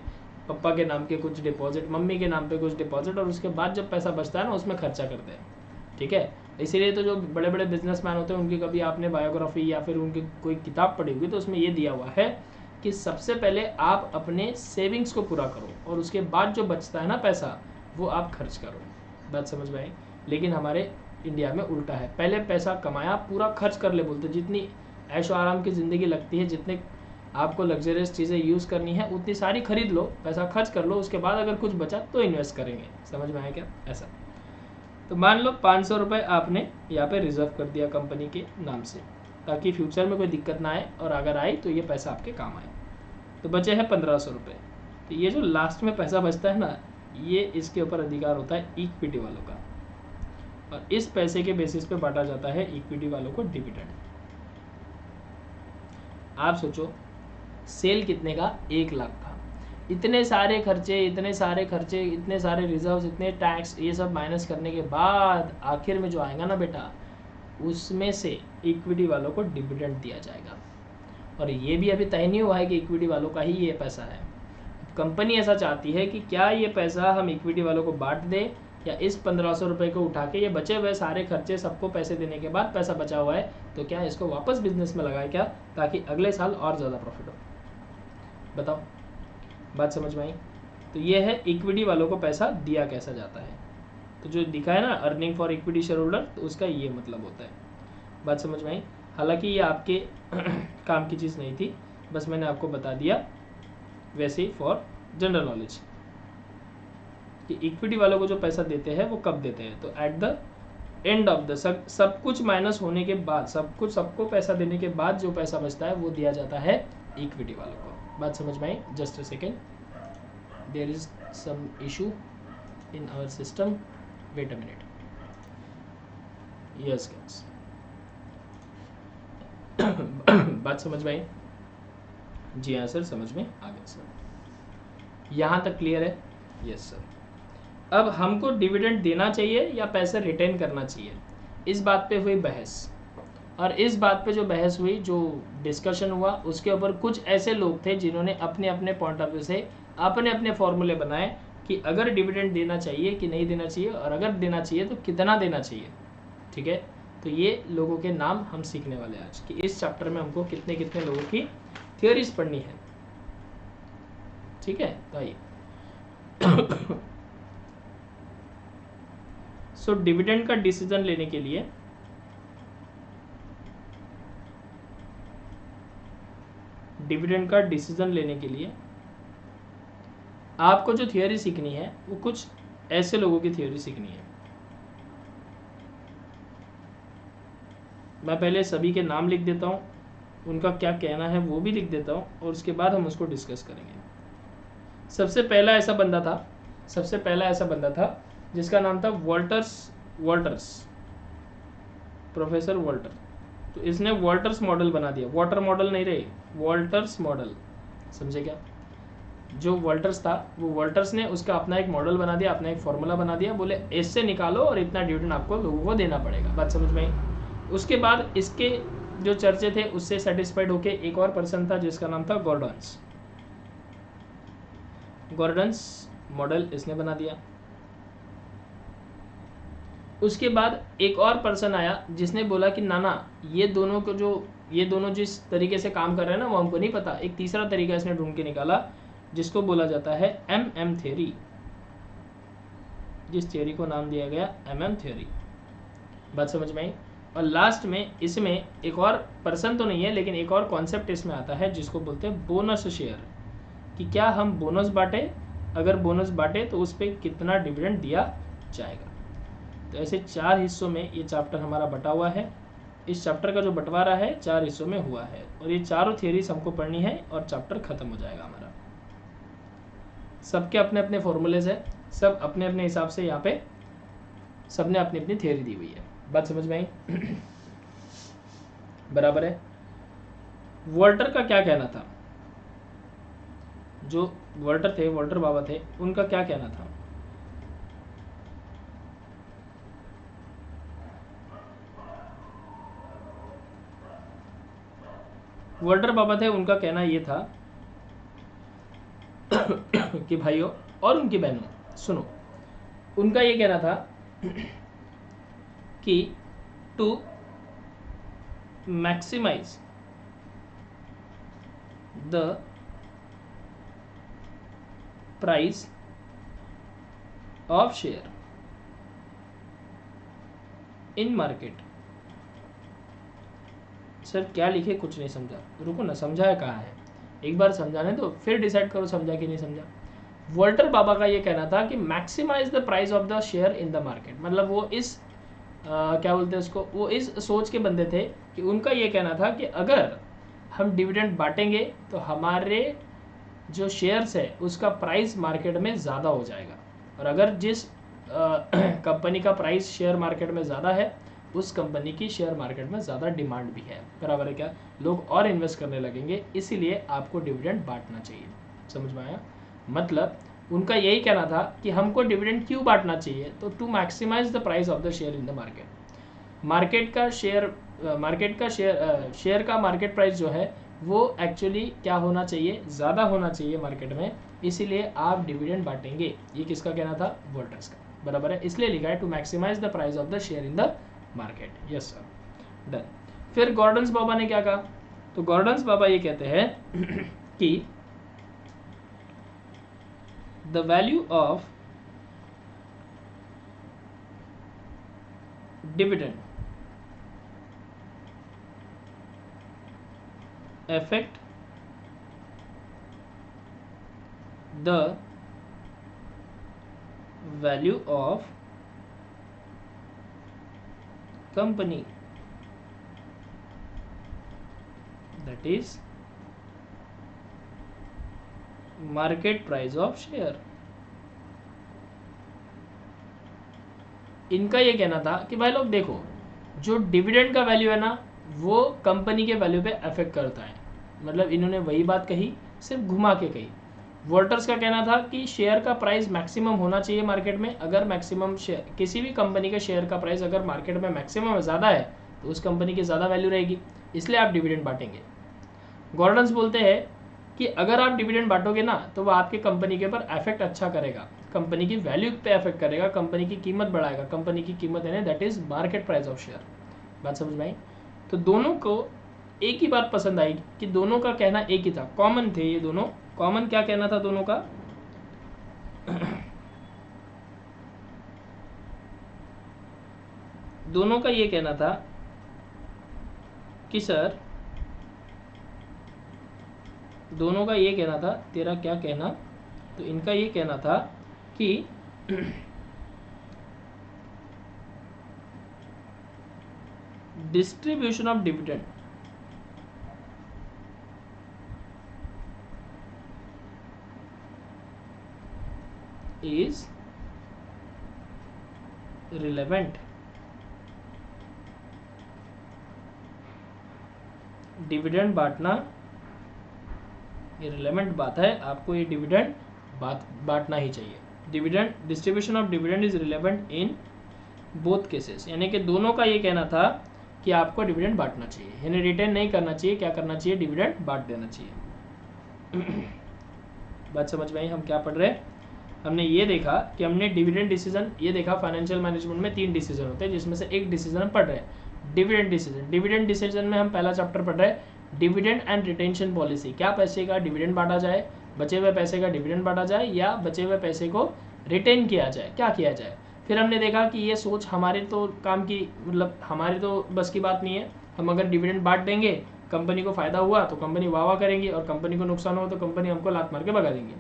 पापा के नाम के कुछ डिपॉजिट, मम्मी के नाम पे कुछ डिपॉजिट, और उसके बाद जब पैसा बचता है ना उसमें खर्चा करते हैं। ठीक है, इसीलिए तो जो बड़े बड़े बिजनेसमैन होते हैं उनकी कभी आपने बायोग्राफी या फिर उनकी कोई किताब पढ़ी होगी तो उसमें ये दिया हुआ है कि सबसे पहले आप अपने सेविंग्स को पूरा करो और उसके बाद जो बचता है ना पैसा वो आप खर्च करो। बात समझ में आई? लेकिन हमारे इंडिया में उल्टा है, पहले पैसा कमाया पूरा खर्च कर ले बोलते, जितनी ऐशो आराम की ज़िंदगी लगती है, जितने आपको लग्जरियस चीज़ें यूज़ करनी है उतनी सारी खरीद लो, पैसा खर्च कर लो, उसके बाद अगर कुछ बचा तो इन्वेस्ट करेंगे। समझ में आया क्या? ऐसा। तो मान लो 500 रुपये आपने यहाँ पे रिजर्व कर दिया कंपनी के नाम से, ताकि फ्यूचर में कोई दिक्कत ना आए, और अगर आई तो ये पैसा आपके काम आए। तो बचे हैं 1500 रुपये। तो ये जो लास्ट में पैसा बचता है ना, ये इसके ऊपर अधिकार होता है इक्विटी वालों का, और इस पैसे के बेसिस पे बांटा जाता है इक्विटी वालों को डिविडेंड। आप सोचो सेल कितने का? 1 लाख का, इतने सारे खर्चे, इतने सारे रिजर्व्स, इतने टैक्स, ये सब माइनस करने के बाद आखिर में जो आएगा ना बेटा, उसमें से इक्विटी वालों को डिविडेंड दिया जाएगा। और ये भी अभी तय नहीं हुआ है कि इक्विटी वालों का ही ये पैसा है। कंपनी ऐसा चाहती है कि क्या ये पैसा हम इक्विटी वालों को बांट दें, या इस 1500 रुपये को उठा के ये बचे हुए सारे खर्चे सबको पैसे देने के बाद पैसा बचा हुआ है तो क्या इसको वापस बिजनेस में लगाए क्या, ताकि अगले साल और ज़्यादा प्रॉफिट हो। बताओ, बात समझ में आई? तो ये है इक्विटी वालों को पैसा दिया कैसा जाता है। तो जो दिखा है ना earning for equity share holder, तो उसका ये मतलब होता है। बात समझ में आई? हालांकि ये आपके काम की चीज़ नहीं थी, बस मैंने आपको बता दिया वैसे ही फॉर जनरल नॉलेज कि इक्विटी वालों को जो पैसा देते हैं वो कब देते हैं। तो at the end of the sub कुछ माइनस होने के बाद, सबको पैसा देने के बाद जो पैसा बचता है वो दिया जाता है इक्विटी वालों को। बात समझ में आई? Just a second, there is some issue in our system, wait a minute. Yes guys, बात समझ में आई? जी हाँ सर, समझ में आ गया सर, यहाँ तक क्लियर है? Yes sir. अब हमको डिविडेंड देना चाहिए या पैसे रिटेन करना चाहिए, इस बात पे हुई बहस। और इस बात पे जो बहस हुई, जो डिस्कशन हुआ, उसके ऊपर कुछ ऐसे लोग थे जिन्होंने अपने अपने पॉइंट ऑफ व्यू से अपने अपने फॉर्मूले बनाए कि अगर डिविडेंड देना चाहिए कि नहीं देना चाहिए, और अगर देना चाहिए तो कितना देना चाहिए। ठीक है, तो ये लोगों के नाम हम सीखने वाले हैं आज कि इस चैप्टर में हमको कितने कितने लोगों की थियोरीज पढ़नी है। ठीक है, तो आइए। सो डिविडेंड का डिसीजन लेने के लिए आपको जो थियोरी सीखनी है वो कुछ ऐसे लोगों की थियोरी सीखनी है। मैं पहले सभी के नाम लिख देता हूँ, उनका क्या कहना है वो भी लिख देता हूँ, और उसके बाद हम उसको डिस्कस करेंगे। सबसे पहला ऐसा बंदा था जिसका नाम था वॉल्टर्स, प्रोफेसर वॉल्टर। तो इसने वॉल्टर्स मॉडल बना दिया, वाटर मॉडल नहीं रहे, वॉल्टर्स मॉडल। समझे क्या? जो वॉल्टर्स था वो वॉल्टर्स ने उसका अपना एक मॉडल बना दिया, अपना एक फॉर्मूला बना दिया, बोले इससे निकालो और इतना डिविडेंड आपको लोगों को देना पड़ेगा। बात समझ में आई? उसके बाद इसके जो चर्चे थे उससे सेटिस्फाइड होके एक और पर्सन था जिसका नाम था गॉर्डन्स मॉडल इसने बना दिया। उसके बाद एक और पर्सन आया जिसने बोला कि ना ये दोनों जिस तरीके से काम कर रहे हैं ना वो हमको नहीं पता। एक तीसरा तरीका इसने ढूंढ के निकाला जिसको बोला जाता है MM थ्योरी, जिस थ्योरी को नाम दिया गया MM थ्योरी। बात समझ में आई? और लास्ट में इसमें एक और पर्सन तो नहीं है, लेकिन एक और कॉन्सेप्ट इसमें आता है जिसको बोलते हैं बोनस शेयर, कि क्या हम बोनस बांटे, अगर बोनस बांटे तो उस पर कितना डिविडेंड दिया जाएगा। तो ऐसे 4 हिस्सों में ये चैप्टर हमारा बटा हुआ है। इस चैप्टर का जो बंटवारा है 4 हिस्सों में हुआ है, और ये चारों थियरीज हमको पढ़नी है और चैप्टर खत्म हो जाएगा हमारा। सबके अपने अपने फॉर्मूलेज है, सब अपने अपने हिसाब से यहाँ पे सबने अपनी अपनी थियरी दी हुई है। बात समझ में आई? बराबर है। वॉल्टर का क्या कहना था? जो वॉल्टर बाबा थे, उनका क्या कहना था? वॉल्टर बाबा थे, उनका कहना ये था कि भाइयों और उनकी बहनों सुनो, उनका ये कहना था कि to maximise the price of share in market. Sir क्या लिखे, कुछ नहीं समझा, रुको ना, समझाया कहाँ है, एक बार समझाने तो फिर डिसाइड करो समझा कि नहीं समझा। वॉल्टर बाबा का ये कहना था कि maximise the price of the share in the market, मतलब वो इस क्या बोलते हैं उसको, वो इस सोच के बंदे थे कि उनका ये कहना था कि अगर हम डिविडेंड बांटेंगे तो हमारे जो शेयर्स है उसका प्राइस मार्केट में ज़्यादा हो जाएगा, और अगर जिस कंपनी का प्राइस शेयर मार्केट में ज़्यादा है उस कंपनी की शेयर मार्केट में ज़्यादा डिमांड भी है, बराबर है क्या, लोग और इन्वेस्ट करने लगेंगे, इसीलिए आपको डिविडेंड बांटना चाहिए। समझ में आया? मतलब उनका यही कहना था कि हमको डिविडेंड क्यों बांटना चाहिए, तो to maximise the price of the share in the market. Market का शेयर का मार्केट प्राइस जो है वो एक्चुअली क्या होना चाहिए, ज़्यादा होना चाहिए मार्केट में, इसीलिए आप डिविडेंड बांटेंगे। ये किसका कहना था? वोल्टर्स का, बराबर है, इसलिए लिखा है to maximise the price of the share in the market. Yes sir, done. फिर गॉर्डन्स बाबा ने क्या कहा? तो गॉर्डन्स बाबा ये कहते हैं कि the value of dividend affect the value of company, that is market price of share। इनका ये कहना था कि भाई लोग देखो, जो डिविडेंड का वैल्यू है ना वो कंपनी के वैल्यू पे अफेक्ट करता है, मतलब इन्होंने वही बात कही, सिर्फ घुमा के कही। वोल्टर्स का कहना था कि शेयर का प्राइस मैक्सिमम होना चाहिए मार्केट में, अगर मैक्सिमम शेयर, किसी भी कंपनी के शेयर का प्राइस अगर मार्केट में मैक्सिमम ज़्यादा है तो उस कंपनी की ज़्यादा वैल्यू रहेगी, इसलिए आप डिविडेंड बांटेंगे। गॉर्डन्स बोलते हैं कि अगर आप डिविडेंड बांटोगे ना तो वो आपके कंपनी के ऊपर इफेक्ट अच्छा करेगा, कंपनी की वैल्यू पे इफेक्ट करेगा, कंपनी की कीमत बढ़ाएगा, कंपनी की कीमत है ना, that is market price of share. बात समझ में आई? तो दोनों को एक ही बात पसंद आई कि दोनों का कहना एक ही था, कॉमन थे ये दोनों। कॉमन क्या कहना था दोनों का? दोनों का ये कहना था कि सर, दोनों का ये कहना था, तेरा क्या कहना, तो इनका ये कहना था कि distribution of dividend is relevant. Dividend बांटना ये रिलेवेंट बात है, आपको ये डिविडेंड बांटना ही चाहिए। Dividend, distribution of dividend is relevant in both cases, यानी कि दोनों का ये कहना था कि आपको डिविडेंड बांटना चाहिए, यानी रिटेन नहीं करना चाहिए, क्या करना चाहिए, डिविडेंड बांट देना चाहिए। बात समझ में आई? हम क्या पढ़ रहे हैं? हमने ये देखा कि हमने डिविडेंड डिसीजन ये देखा, फाइनेंशियल मैनेजमेंट में 3 डिसीजन होते हैं जिसमें से एक डिसीजन हम पढ़ रहे हैं, डिविडेंड डिसीजन। डिविडेंड डिसीजन में हम पहला चैप्टर पढ़ रहे हैं, डिविडेंड एंड रिटेंशन पॉलिसी। क्या पैसे का डिविडेंड बांटा जाए, बचे हुए पैसे का डिविडेंड बांटा जाए, या बचे हुए पैसे को रिटेन किया जाए, क्या किया जाए। फिर हमने देखा कि ये सोच हमारे तो काम की, मतलब हमारे तो बस की बात नहीं है। हम अगर डिविडेंड बांट देंगे, कंपनी को फ़ायदा हुआ तो कंपनी वाह वाह करेंगी, और कंपनी को नुकसान हो तो कंपनी हमको लात मार के भगा देंगे।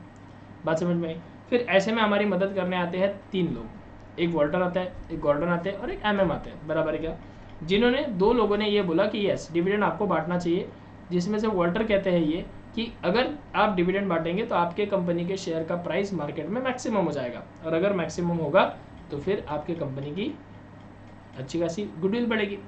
बात समझ में आई? फिर ऐसे में हमारी मदद करने आते हैं 3 लोग, एक वॉल्टर आता है, एक गॉर्डन आते हैं और एक एमएम आते हैं, बराबर है क्या, जिन्होंने 2 लोगों ने ये बोला कि यस डिविडेंड आपको बांटना चाहिए, जिसमें से वॉल्टर कहते हैं ये कि अगर आप डिविडेंड बांटेंगे तो आपके कंपनी के शेयर का प्राइस मार्केट में मैक्सिमम हो जाएगा, और अगर मैक्सिमम होगा तो फिर आपके कंपनी की अच्छी खासी गुडविल बढ़ेगी।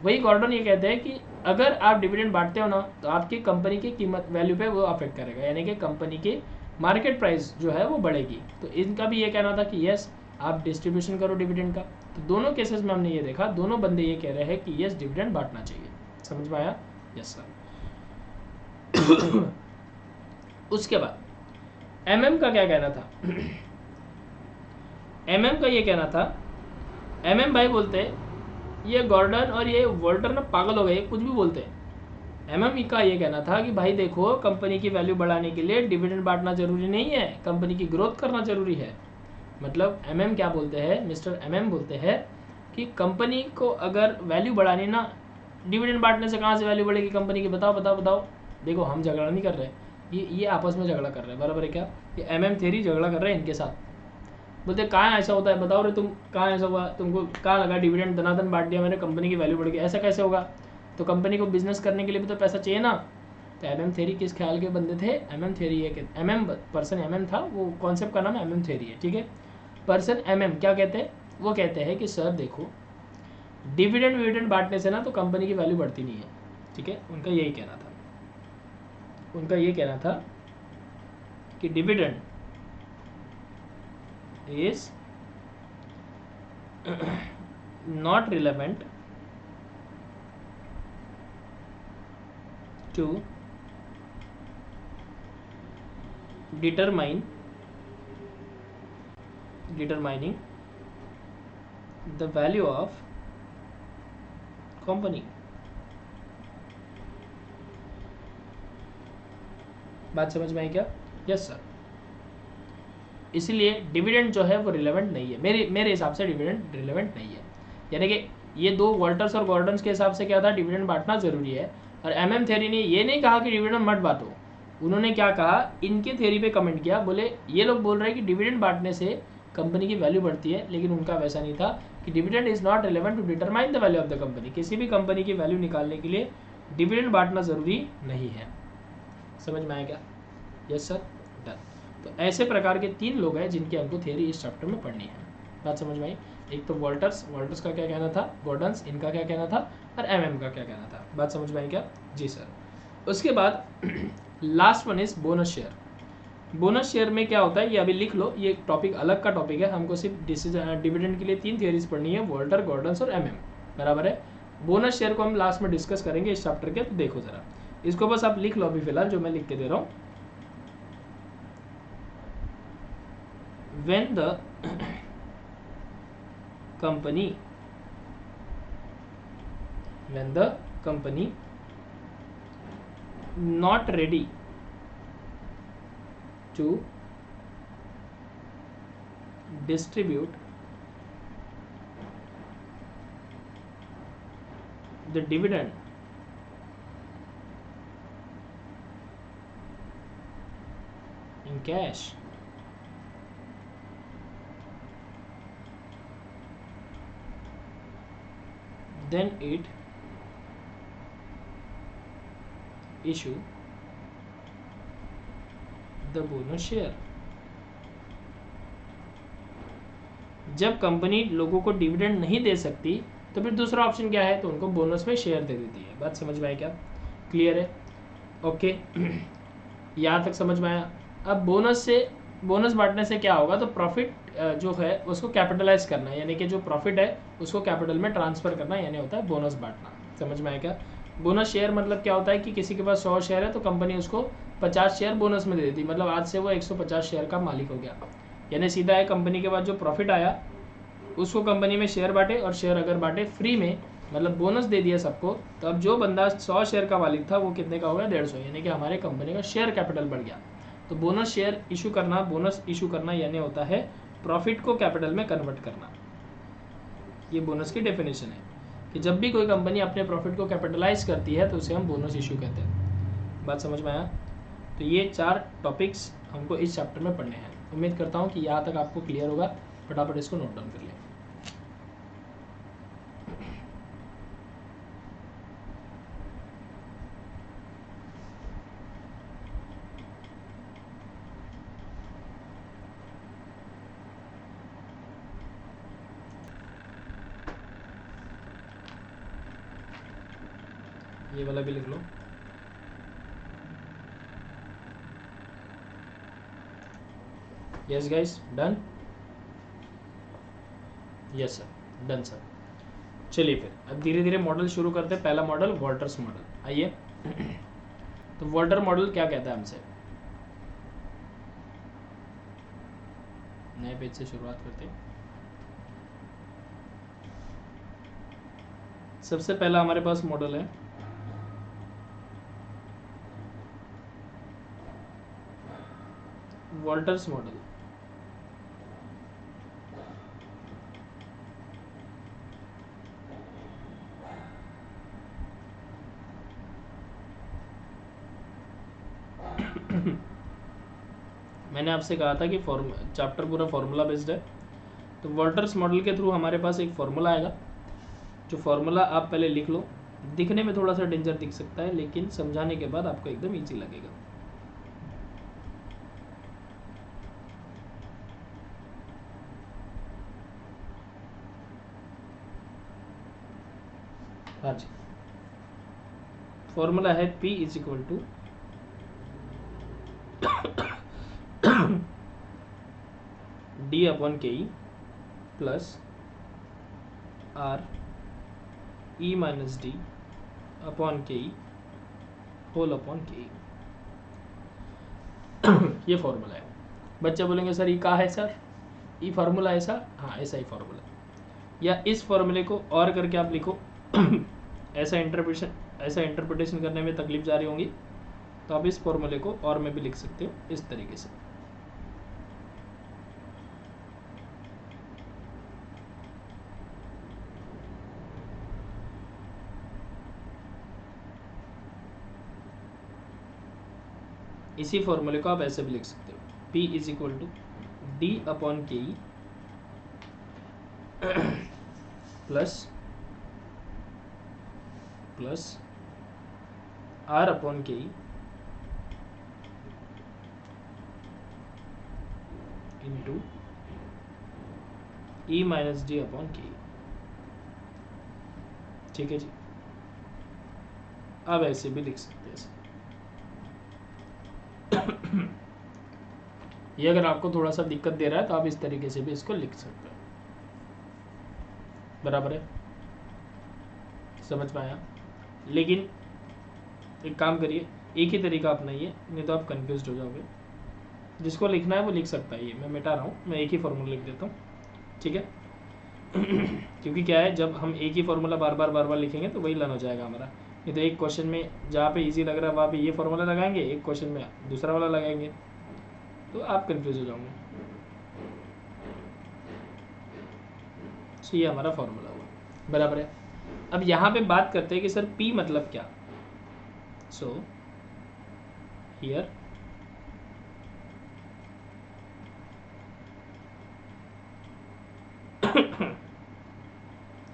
वही गॉर्डन ये कहते हैं कि अगर आप डिविडेंड बांटते हो ना तो आपकी कंपनी की कीमत वैल्यू पे वो अफेक्ट करेगा, यानी कि कंपनी की मार्केट प्राइस जो है वो बढ़ेगी। तो इनका भी ये कहना था कि यस आप डिस्ट्रीब्यूशन करो डिविडेंड का। तो दोनों केसेस में हमने ये देखा, दोनों बंदे ये कह रहे हैं कि यस डिविडेंड बांटना चाहिए। समझ में आया? Yes sir. उसके बाद एमएम का क्या कहना था? एमएम का ये कहना था, एमएम भाई बोलते ये गॉर्डन और ये वोल्टर ना पागल हो गए, कुछ भी बोलते हैं। एमएम का ये कहना था कि भाई देखो, कंपनी की वैल्यू बढ़ाने के लिए डिविडेंड बांटना जरूरी नहीं है, कंपनी की ग्रोथ करना जरूरी है। मतलब एमएम क्या बोलते हैं, मिस्टर एमएम बोलते हैं कि कंपनी को अगर वैल्यू बढ़ानी ना, डिविडेंड बांटने से कहाँ से वैल्यू बढ़ेगी कंपनी की? बताओ बताओ बताओ। देखो हम झगड़ा नहीं कर रहे, ये आपस में झगड़ा कर रहे हैं, बराबर है क्या? ये एमएम थ्योरी झगड़ा कर रहे हैं इनके साथ। बोलते कहाँ ऐसा होता है, बताओ रे तुम, कहाँ ऐसा हुआ? तुमको कहाँ लगा डिविडेंड दनादन बांट दिया मैंने, कंपनी की वैल्यू बढ़ गई? ऐसा कैसे होगा? तो कंपनी को बिजनेस करने के लिए भी तो पैसा चाहिए ना। तो एमएम थ्योरी किस ख्याल के बंदे थे? एमएम थ्योरी है कि एमएम पर्सन एमएम था, वो कॉन्सेप्ट का नाम एमएम थ्योरी है, ठीक है। पर्सन एमएम क्या कहते हैं? वो कहते हैं कि सर देखो, डिविडेंड विविडेंड बांटने से ना तो कंपनी की वैल्यू बढ़ती नहीं है, ठीक है। उनका यही कहना था, उनका ये कहना था कि dividend is not relevant to determining the value of company। बात समझ में आई क्या? Yes sir. इसलिए डिविडेंड जो है वो रिलेवेंट नहीं है, मेरे हिसाब से डिविडेंड रिलेवेंट नहीं है। यानी कि ये दो वॉल्टर्स और गॉर्डन्स के हिसाब से क्या था, डिविडेंड बांटना जरूरी है। और एमएम थ्योरी ने ये नहीं कहा कि डिविडेंड मत बांटो, उन्होंने क्या कहा, इनके थ्योरी पे कमेंट किया, बोले ये लोग बोल रहे हैं कि डिविडेंड बांटने से कंपनी की वैल्यू बढ़ती है, लेकिन उनका वैसा नहीं था कि dividend is not relevant to determine the value of the company. किसी भी कंपनी की वैल्यू निकालने के लिए डिविडेंड बांटना जरूरी नहीं है। समझ में आया क्या? Yes sir, done. तो ऐसे प्रकार के 3 लोग हैं जिनकी हमको थ्योरी इस चैप्टर में पढ़नी है। बात समझ में आई? एक तो वॉल्टर्स का क्या कहना था, गॉर्डन्स इनका क्या कहना था, और एमएम का क्या कहना था। बात समझ में आई क्या? जी सर। उसके बाद last one is bonus share. Bonus share में क्या होता है ये अभी लिख लो, ये टॉपिक अलग का टॉपिक है, हमको सिर्फ डिविडेंड के लिए 3 थ्योरीज पढ़नी है, वॉल्टर, गॉर्डन्स और एमएम, बराबर है। बोनस शेयर को हम लास्ट में डिस्कस करेंगे इस चैप्टर के, तो देखो जरा इसको बस आप लिख लो अभी फिलहाल, जो मैं लिख के दे रहा हूँ। when the company not ready to distribute the dividend in cash, then it issue the bonus share। जब कंपनी लोगों को डिविडेंड नहीं दे सकती तो फिर दूसरा ऑप्शन क्या है, तो उनको बोनस में शेयर दे देती है। बात समझ में आया क्या? क्लियर है? ओके यहाँ तक समझ में आया? अब बोनस बांटने से क्या होगा, तो प्रॉफिट जो है उसको कैपिटलाइज करना, यानी कि जो प्रॉफिट है उसको कैपिटल में ट्रांसफर करना, यानी होता है बोनस बांटना। समझ में आया क्या? बोनस शेयर मतलब क्या होता है कि किसी के पास 100 शेयर है तो कंपनी उसको 50 शेयर बोनस में दे देती, मतलब आज से वो 150 शेयर का मालिक हो गया। यानी सीधा है, कंपनी के बाद जो प्रॉफिट आया उसको कंपनी में शेयर बांटे, और शेयर अगर बांटे फ्री में, मतलब बोनस दे दिया सबको, तो अब जो बंदा 100 शेयर का मालिक था वो कितने का हो गया, 150, यानी कि हमारे कंपनी का शेयर कैपिटल बढ़ गया। तो बोनस शेयर इशू करना, बोनस इशू करना यानी होता है प्रॉफिट को कैपिटल में कन्वर्ट करना। ये बोनस की डेफिनेशन है कि जब भी कोई कंपनी अपने प्रॉफिट को कैपिटलाइज करती है तो उसे हम बोनस इशू कहते हैं। बात समझ में आया? तो ये 4 टॉपिक्स हमको इस चैप्टर में पढ़ने हैं। उम्मीद करता हूँ कि यहाँ तक आपको क्लियर होगा। फटाफट इसको नोट डाउन कर लें। ये वाला भी लिख लो। Yes guys, done? Yes sir, done sir. चलिए फिर अब धीरे धीरे मॉडल शुरू करते हैं। पहला मॉडल वॉल्टर्स मॉडल। आइए तो वॉल्टर मॉडल क्या कहता है हमसे, नए पेज से शुरुआत करते हैं। सबसे पहला हमारे पास मॉडल है वॉल्टर्स मॉडल। मैंने आपसे कहा था कि चैप्टर पूरा फॉर्मूला बेस्ड है, तो वॉल्टर्स मॉडल के थ्रू हमारे पास एक फॉर्मूला आएगा, जो फॉर्मूला आप पहले लिख लो। दिखने में थोड़ा सा डेंजर दिख सकता है, लेकिन समझाने के बाद आपको एकदम ईजी लगेगा। हाँ जी, फॉर्मूला है P is equal to D upon K E plus R E minus D upon K E whole upon K ई। ये फॉर्मूला है। बच्चे बोलेंगे सर ये क्या है सर, ये फार्मूला ऐसा, हाँ ऐसा ही फार्मूला। या इस फॉर्मूले को और करके आप लिखो ऐसा इंटरप्रिटेशन करने में तकलीफ जा रही होंगी, तो आप इस फॉर्मूले को और में भी लिख सकते हो इस तरीके से। इसी फॉर्मूले को आप ऐसे भी लिख सकते हो, P is equal to D upon K E plus R upon K E into E minus D upon K E. ठीक है जी, आप ऐसे भी लिख सकते हैं। ये अगर आपको थोड़ा सा दिक्कत दे रहा है तो आप इस तरीके से भी इसको लिख सकते हो। बराबर है, समझ पाया। लेकिन एक काम करिए, एक ही तरीका अपनाइए, नहीं तो आप कंफ्यूज हो जाओगे। जिसको लिखना है वो लिख सकता है, ये मैं मिटा रहा हूँ, मैं एक ही फॉर्मूला लिख देता हूँ, ठीक है। क्योंकि क्या है, जब हम एक ही फॉर्मूला बार बार लिखेंगे तो वही लर्न हो जाएगा हमारा। नहीं तो एक क्वेश्चन में जहाँ पे इजी लग रहा है वहाँ पे ये फॉर्मूला लगाएंगे, एक क्वेश्चन में दूसरा वाला लगाएंगे, तो आप कंफ्यूज हो जाओगे। तो ये हमारा फॉर्मूला हुआ, बराबर है। अब यहाँ पे बात करते हैं कि सर P मतलब क्या। So here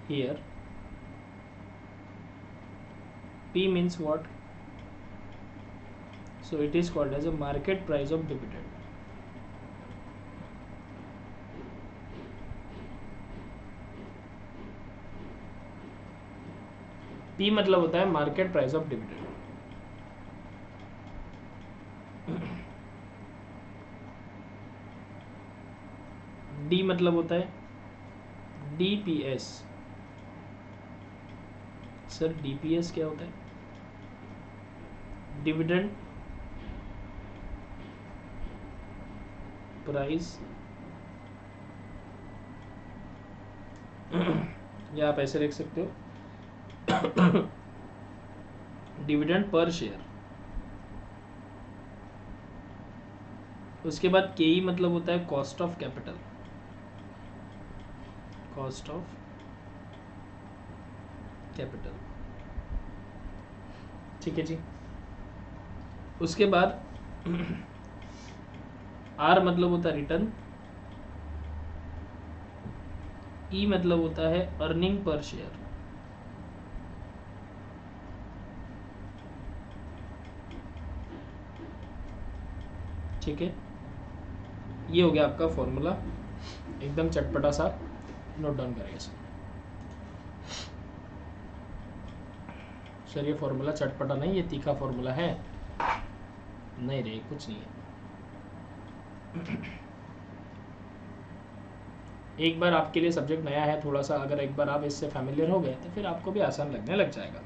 here P means what? So it is called as a market price of dividend. P मतलब होता है market price of dividend. D मतलब होता है DPS। सर DPS क्या होता है? डिविडेंड प्राइस, या आप ऐसे लिख सकते हो डिविडेंड पर शेयर। उसके बाद KE मतलब होता है cost of capital, cost of capital, ठीक है जी। उसके बाद R मतलब होता है रिटर्न, E मतलब होता है अर्निंग पर शेयर, ठीक है। ये हो गया आपका फॉर्मूला, एकदम चटपटा सा, नोट डाउन करेंगे सर। ये फॉर्मूला चटपटा नहीं, ये तीखा फॉर्मूला है। नहीं रे, कुछ नहीं है। एक बार आपके लिए सब्जेक्ट नया है थोड़ा सा, अगर एक बार आप इससे फैमिलियर हो गए तो फिर आपको भी आसान लगने लग जाएगा,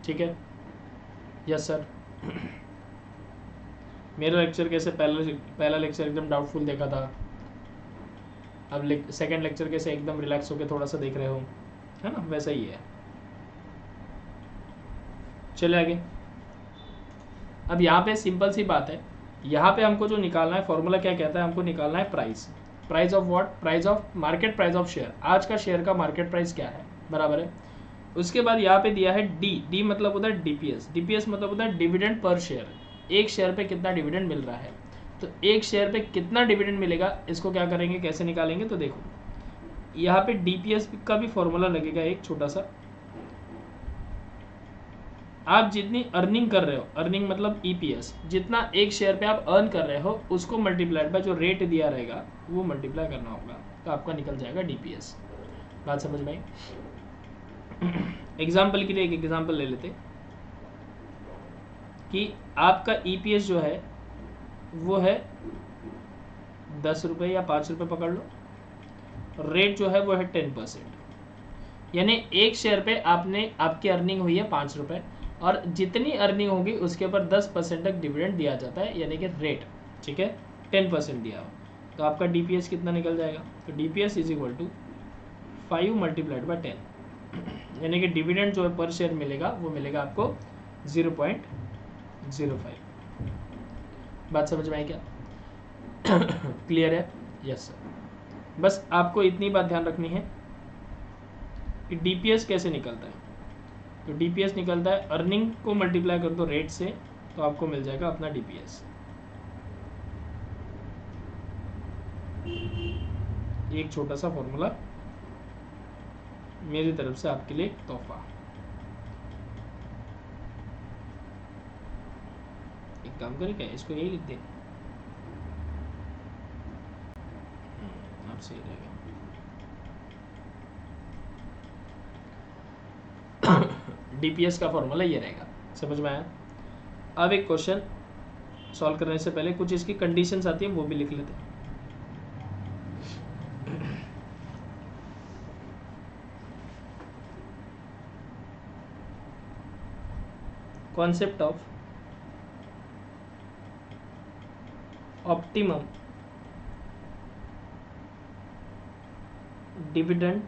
ठीक है। Yes sir. मेरा लेक्चर कैसे पहला लेक्चर एकदम डाउटफुल देखा था, अब सेकंड लेक्चर कैसे एकदम रिलैक्स होकर थोड़ा सा देख रहे हो, है ना, वैसा ही है। चले आगे। अब यहाँ पे सिंपल सी बात है, यहाँ पे हमको जो निकालना है फॉर्मूला क्या कहता है, हमको निकालना है price. Price of what? Price of market price of share. आज का शेयर का मार्केट प्राइस क्या है, बराबर है। उसके बाद यहाँ पे दिया है डी। डी मतलब होता है डीपीएस। डीपीएस मतलब होता है डिविडेंड पर शेयर। एक शेयर पे कितना डिविडेंड मिल रहा है, तो एक शेयर पे कितना डिविडेंड मिलेगा, इसको क्या करेंगे, कैसे निकालेंगे, तो देखो यहाँ पे डीपीएस का भी फॉर्मूला लगेगा एक छोटा सा। आप जितनी अर्निंग कर रहे हो, अर्निंग मतलब ईपीएस, जितना एक शेयर पे आप अर्न कर रहे हो उसको मल्टीप्लाइड बाय जो रेट दिया रहेगा वो मल्टीप्लाई करना होगा, तो आपका निकल जाएगा डीपीएस। बात समझ में आई? एग्जाम्पल के लिए एक एग्जाम्पल ले लेते कि आपका ईपीएस जो है वो है 10 रुपये या 5 रुपये पकड़ लो, रेट जो है वो है 10%, यानी एक शेयर पे आपकी अर्निंग हुई है 5 रुपये, और जितनी अर्निंग होगी उसके ऊपर 10% तक डिविडेंड दिया जाता है, यानी कि रेट, ठीक है, 10% दिया हो, तो आपका डीपीएस कितना निकल जाएगा, तो DPS is equal to 5 multiplied by 10, यानी कि डिविडेंड जो है पर शेयर मिलेगा वो मिलेगा आपको 0.05। बात समझ में आई क्या? क्लियर है? Yes sir. बस आपको इतनी बात ध्यान रखनी है कि डीपीएस कैसे निकलता है। तो डीपीएस निकलता है, अर्निंग को मल्टीप्लाई कर दो रेट से, तो आपको मिल जाएगा अपना डीपीएस। एक छोटा सा फॉर्मूला मेरी तरफ से आपके लिए तोहफा। एक काम करें क्या, इसको यही लिख दें, आप सही रहेगा। डीपीएस का फॉर्मूला ये रहेगा, समझ में आया? अब एक क्वेश्चन सॉल्व करने से पहले कुछ इसकी कंडीशंस आती है वो भी लिख लेते हैं। Concept of optimum dividend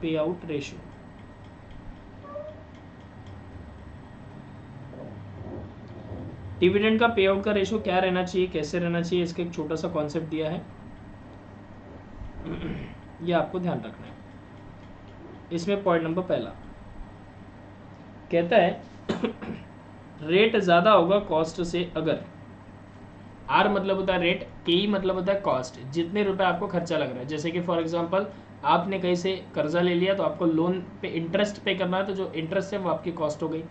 pay out ratio. Dividend का पे आउट का रेशियो क्या रहना चाहिए, कैसे रहना चाहिए, इसका एक छोटा सा कॉन्सेप्ट दिया है, ये आपको ध्यान रखना है। इसमें पॉइंट नंबर पहला कहता है रेट ज़्यादा होगा कॉस्ट से अगर, आर मतलब होता है रेट, के मतलब होता है कॉस्ट, जितने रुपए आपको खर्चा लग रहा है। जैसे कि फॉर एग्जांपल आपने कहीं से कर्जा ले लिया तो आपको लोन पे इंटरेस्ट पे करना है, तो जो इंटरेस्ट है वो आपकी कॉस्ट हो गई,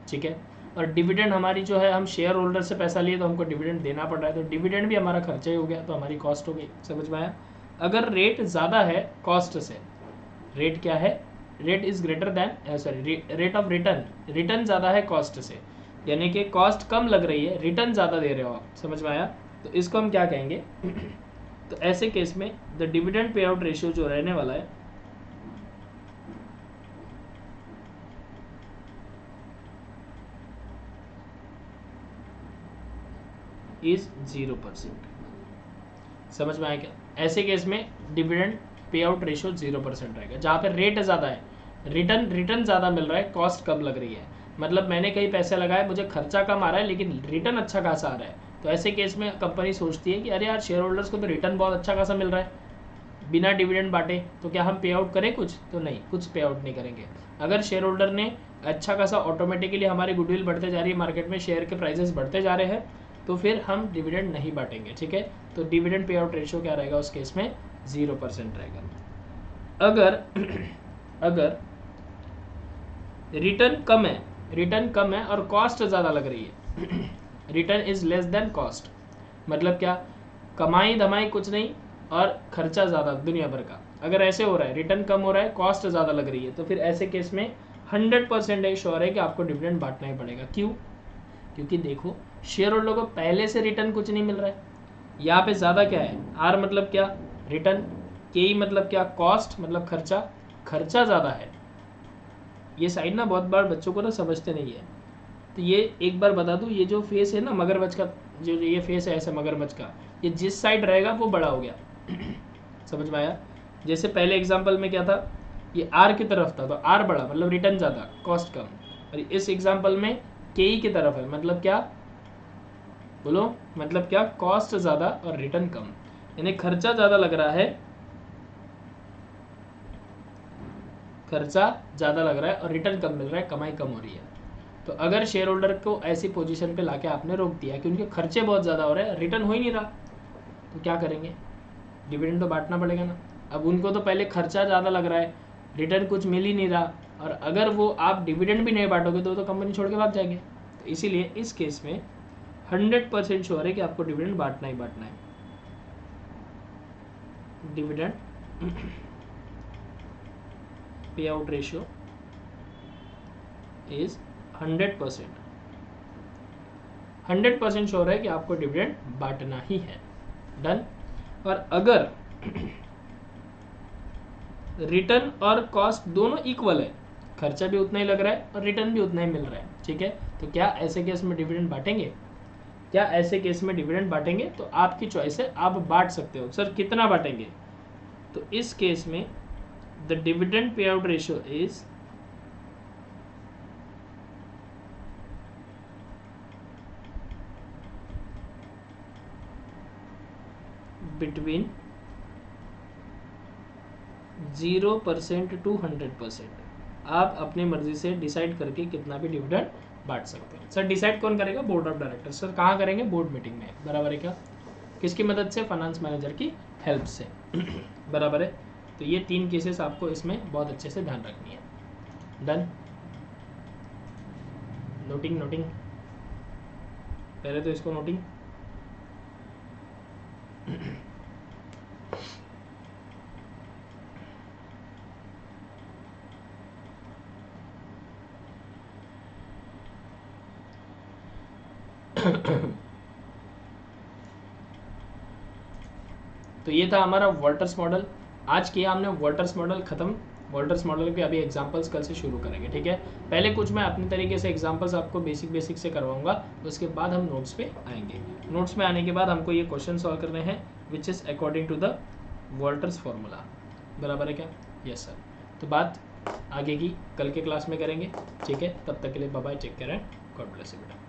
ठीक है। और डिविडेंड हमारी जो है, हम शेयर होल्डर से पैसा लिए तो हमको डिविडेंड देना पड़ रहा है, तो डिविडेंड भी हमारा खर्चा ही हो गया, तो हमारी कॉस्ट हो गई। समझ में आया? अगर रेट ज़्यादा है कॉस्ट से, रेट क्या है, rate is greater than, sorry, rate of return, return ज़्यादा है कॉस्ट से, यानी कि कॉस्ट कम लग रही है, रिटर्न ज़्यादा दे रहे हो आप। समझ में आया? तो इसको हम क्या कहेंगे? तो ऐसे केस में the dividend pay out ratio जो रहने वाला है इज 0%। समझ में आया क्या? ऐसे केस में डिविडेंड पे आउट रेशियो 0% रहेगा, जहाँ पे रेट ज़्यादा है, रिटर्न ज़्यादा मिल रहा है, कॉस्ट कम लग रही है। मतलब मैंने कई पैसे लगाए, मुझे खर्चा कम आ रहा है लेकिन रिटर्न अच्छा खासा आ रहा है, तो ऐसे केस में कंपनी सोचती है कि अरे यार शेयर होल्डर्स को तो रिटर्न बहुत अच्छा खासा मिल रहा है, बिना डिविडेंड बांटे, तो क्या हम पे आउट करें कुछ? तो नहीं, कुछ पे आउट नहीं करेंगे। अगर शेयर होल्डर ने अच्छा खासा, ऑटोमेटिकली हमारी गुडविल बढ़ते जा रही है, मार्केट में शेयर के प्राइसेस बढ़ते जा रहे हैं, तो फिर हम डिविडेंड नहीं बांटेंगे, ठीक है। तो डिविडेंड पे आउट रेशियो क्या रहेगा उस केस में? 0% रहेगा। अगर रिटर्न कम है और कॉस्ट ज़्यादा लग रही है, return is less than cost, मतलब क्या, कमाई धमाई कुछ नहीं और खर्चा ज़्यादा दुनिया भर का, अगर ऐसे हो रहा है, रिटर्न कम हो रहा है, कॉस्ट ज़्यादा लग रही है, तो फिर ऐसे केस में 100% श्योर है कि आपको डिविडेंड बांटना ही पड़ेगा। क्यों? क्योंकि देखो शेयर होल्डर को पहले से रिटर्न कुछ नहीं मिल रहा है, यहाँ पे ज़्यादा क्या है, आर मतलब क्या, रिटर्न, के मतलब क्या, कॉस्ट मतलब खर्चा, खर्चा ज़्यादा है, ये साइड ना बहुत बार बच्चों को ना समझते नहीं है। तो ये एक बार बता दूँ, ये जो फेस है ना मगरमच्छ का, जो ये फेस है ऐसा मगरमच्छ का, ये जिस साइड रहेगा वो बड़ा हो गया। समझ में आया? जैसे पहले एग्जाम्पल में क्या था, ये आर की तरफ था तो आर बड़ा, मतलब रिटर्न ज़्यादा, कॉस्ट कम। और इस एग्जाम्पल में के ई की तरफ है, मतलब क्या, बोलो मतलब क्या, कॉस्ट ज़्यादा और रिटर्न कम। यानी खर्चा ज़्यादा लग रहा है, खर्चा ज़्यादा लग रहा है और रिटर्न कम मिल रहा है, कमाई कम हो रही है। तो अगर शेयर होल्डर को ऐसी पोजीशन पे लाके आपने रोक दिया कि उनके खर्चे बहुत ज़्यादा हो रहे हैं, रिटर्न हो ही नहीं रहा, तो क्या करेंगे? डिविडेंड तो बांटना पड़ेगा ना। अब उनको तो पहले खर्चा ज़्यादा लग रहा है, रिटर्न कुछ मिल ही नहीं रहा, और अगर वो आप डिविडेंड भी नहीं बांटोगे तो कंपनी छोड़ के भाग जाएंगे। तो इसीलिए इस केस में 100% श्योर है कि आपको डिविडेंड बांटना ही बांटना है। Dividend pay out ratio is 100% sure है कि आपको डिविडेंड बांटना ही है। डन। और अगर रिटर्न और कॉस्ट दोनों इक्वल है, खर्चा भी उतना ही लग रहा है और रिटर्न भी उतना ही मिल रहा है, ठीक है, तो क्या ऐसे केस में डिविडेंड बांटेंगे? क्या ऐसे केस में डिविडेंड बांटेंगे? तो आपकी चॉइस है, आप बांट सकते हो। सर कितना बांटेंगे? तो इस केस में the dividend pay out ratio is between 0% to 100%। आप अपनी मर्जी से डिसाइड करके कितना भी डिविडेंड बांट सकते हैं। सर डिसाइड कौन करेगा? Board of director. सर कहाँ करेंगे? बोर्ड मीटिंग में। बराबर है क्या? किसकी मदद से? फाइनेंस मैनेजर की हेल्प से। बराबर है। तो ये 3 केसेस आपको इसमें बहुत अच्छे से ध्यान रखनी है। डन। नोटिंग नोटिंग, पहले तो इसको नोटिंग। तो ये था हमारा वॉल्टर्स मॉडल। आज किया हमने वॉल्टर्स मॉडल खत्म। वॉल्टर्स मॉडल के अभी एग्जांपल्स कल से शुरू करेंगे, ठीक है। पहले कुछ मैं अपने तरीके से एग्जांपल्स आपको बेसिक से करवाऊंगा, उसके बाद हम नोट्स पे आएंगे। नोट्स में आने के बाद हमको ये क्वेश्चन सॉल्व करने हैं which is according to the Walter's formula. बराबर है क्या? Yes sir. तो बात आगे की कल के क्लास में करेंगे, ठीक है। तब तक के लिए bye bye, take care and God bless you बेटा।